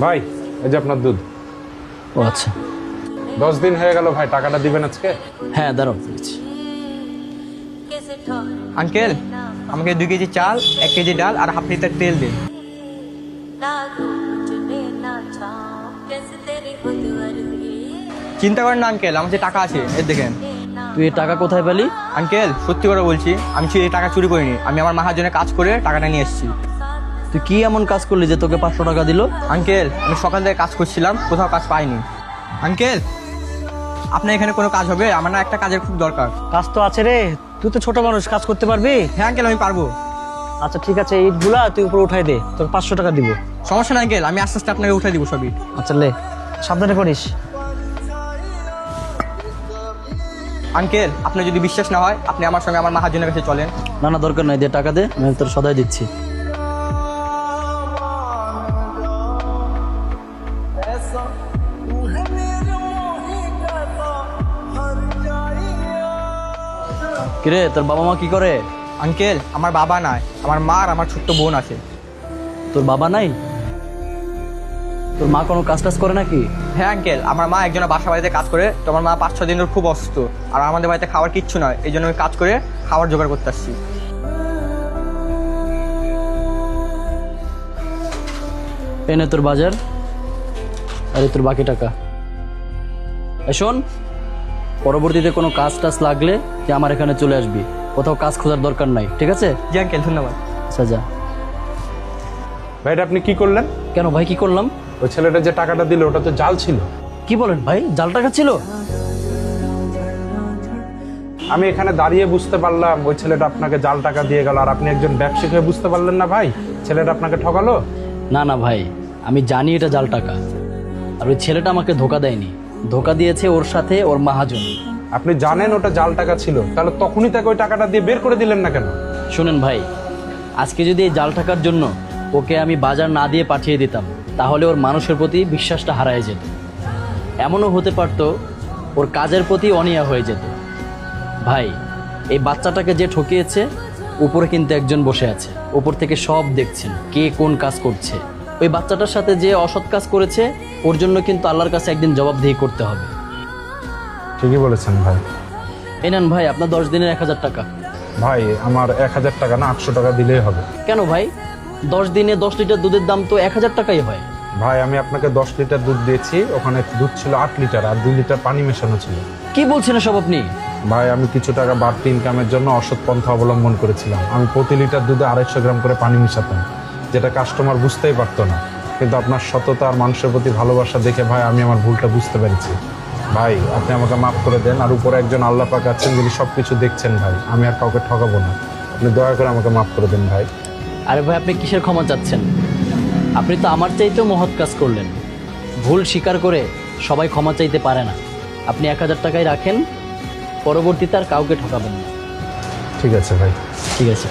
ভাই এই যে আপনার দুধ। ও আচ্ছা, 10 দিন হয়ে গেল ভাই, টাকাটা দিবেন আজকে? হ্যাঁ দাঁড়াও দিচ্ছি। আঙ্কেল, আমাকে 2 কেজি চাল, 1 কেজি ডাল আর হাফ লিটার তেল দিন। চিন্তা করেন না আঙ্কেল, আমার যে টাকা আছে এই দেখেন। তুই এই টাকা কোথায় পেলি? আঙ্কেল সত্যি করে বলছি, আমি এই টাকা চুরি করিনি, আমি আমার মহাজনের কাজ করে টাকাটা নিয়ে এসেছি। তুই কি এমন কাজ করলি যে তোকে 500 টাকা দিল? আঙ্কেল আমি সকাল থেকে কাজ করছিলাম, কোথাও কাজ পাইনি। আঙ্কেল আপনার এখানে কোনো কাজ হবে? আমার না একটা কাজের খুব দরকার। কাজ তো আছে রে, তুই তো ছোট মানুষ, কাজ করতে পারবি? হ্যাঁ আঙ্কেল আমি পারবো। আচ্ছা ঠিক আছে, ইটগুলা তুই উপরে উঠাই দে, তোর 500 টাকা দিব। সমস্যা নাই আঙ্কেল, আমি আস্তে আস্তে আপনাকে উঠে দিব সবই। আচ্ছা লে, সাবধানে করিস। আঙ্কেল আপনার যদি বিশ্বাস না হয়, আপনি আমার সঙ্গে আমার মহাজনের কাছে চলেন। না না দরকার নাই, দে টাকা দে, আমি তোর সদাই দিচ্ছি। কিরে তোর বাবা মা কি করে? আঙ্কেল আমার বাবা নাই, আমার মা আর আমার ছোট্ট বোন আছে। তোর বাবা নাই? তোর মা কোনো কাজ টাজ করে নাকি? হ্যাঁ আঙ্কেল, আমার মা একজনের বাসা বাড়িতে কাজ করে, তো আমার মা 5-6 দিনের খুব অসুস্থ, আর আমাদের বাড়িতে খাবার কিচ্ছু নয়, এই জন্য আমি কাজ করে খাবার জোগাড় করতে আসছি। এনে তোর বাজার, আরে তোর বাকি টাকা। শোন, পরবর্তীতে কোনো কাজ টাজ লাগলে তুই আমার এখানে চলে আসবি, কোথাও কাজ খোঁজার দরকার নাই, ঠিক আছে? জি আঙ্কেল ধন্যবাদ। আচ্ছা যা। ভাই এটা আপনি কি করলেন? কেন ভাই, কি করলাম? ওই ছেলেটা যে টাকাটা দিল ওটা তো জাল ছিল। কি বলেন ভাই, জাল টাকা ছিল? আমি এখানে দাঁড়িয়ে বুঝতে পারলাম ওই ছেলেটা আপনাকে জাল টাকা দিয়ে গেল, আর আপনি একজন ব্যবসায়িক হয়ে বুঝতে পারলেন না ভাই ছেলেটা আপনাকে ঠকালো? না না ভাই, আমি জানি এটা জাল টাকা, আর ওই ছেলেটা আমাকে ধোকা দেয়নি, ধোকা দিয়েছে ওর সাথে ওর মহাজন। আপনি জানেন ওটা জাল টাকা ছিল, তাহলে তখনই তাকে ওই টাকাটা দিয়ে বের করে দিলেন না কেন? শুনেন ভাই, আজকে যদি এই জাল টাকার জন্য ওকে আমি বাজার না দিয়ে পাঠিয়ে দিতাম, তাহলে ওর মানুষের প্রতি বিশ্বাসটা হারায় যেত। এমনও হতে পারতো ওর কাজের প্রতি অনীহা হয়ে যেত। ভাই এই বাচ্চাটাকে যে ঠকিয়েছে, উপরে কিন্তু একজন বসে আছে, উপর থেকে সব দেখছেন কে কোন কাজ করছে। ওই বাচ্চাটার সাথে যে অসৎ কাজ করেছে, ওর জন্য কিন্তু আল্লাহর কাছে একদিন জবাবদিহি করতে হবে। ঠিকই বলেছেন ভাই। এই নেন ভাই আপনার 10 দিনের 1000 টাকা। ভাই আমার 1000 টাকা না 800 টাকা দিলেই হবে। কেন ভাই, 10 দিনে 10 লিটার দুধের দাম তো 1000 টাকাই হয়। ভাই আমি আপনাকে 10 লিটার দুধ দিয়েছি, ওখানে দুধ ছিল 8 লিটার আর 2 লিটার পানি মেশানো ছিল। কি বলছেন সব আপনি? ভাই আমি কিছু টাকা বাড়তি ইনকামের জন্য অসৎ পন্থা অবলম্বন করেছিলাম। আমি প্রতি লিটার দুধে 250 গ্রাম করে পানি মিশাতাম, যেটা কাস্টমার বুঝতেই পারতো না। কিন্তু আপনার সততা আর মানুষের প্রতি ভালোবাসা দেখে ভাই আমি আমার ভুলটা বুঝতে পেরেছি। ভাই আপনি আমাকে মাফ করে দেন, আর উপরে একজন আল্লাহ পাক আছেন যিনি সব কিছু দেখছেন। ভাই আমি আর কাউকে ঠকাবো না, আপনি দয়া করে আমাকে মাফ করে দেন ভাই। আরে ভাই আপনি কিসের ক্ষমা চাচ্ছেন? আপনি তো আমার চাইতেও মহৎ কাজ করলেন। ভুল স্বীকার করে সবাই ক্ষমা চাইতে পারে না। আপনি 1000 টাকাই রাখেন, পরবর্তীতে আর কাউকে ঠকাবেন না। ঠিক আছে ভাই। ঠিক আছে।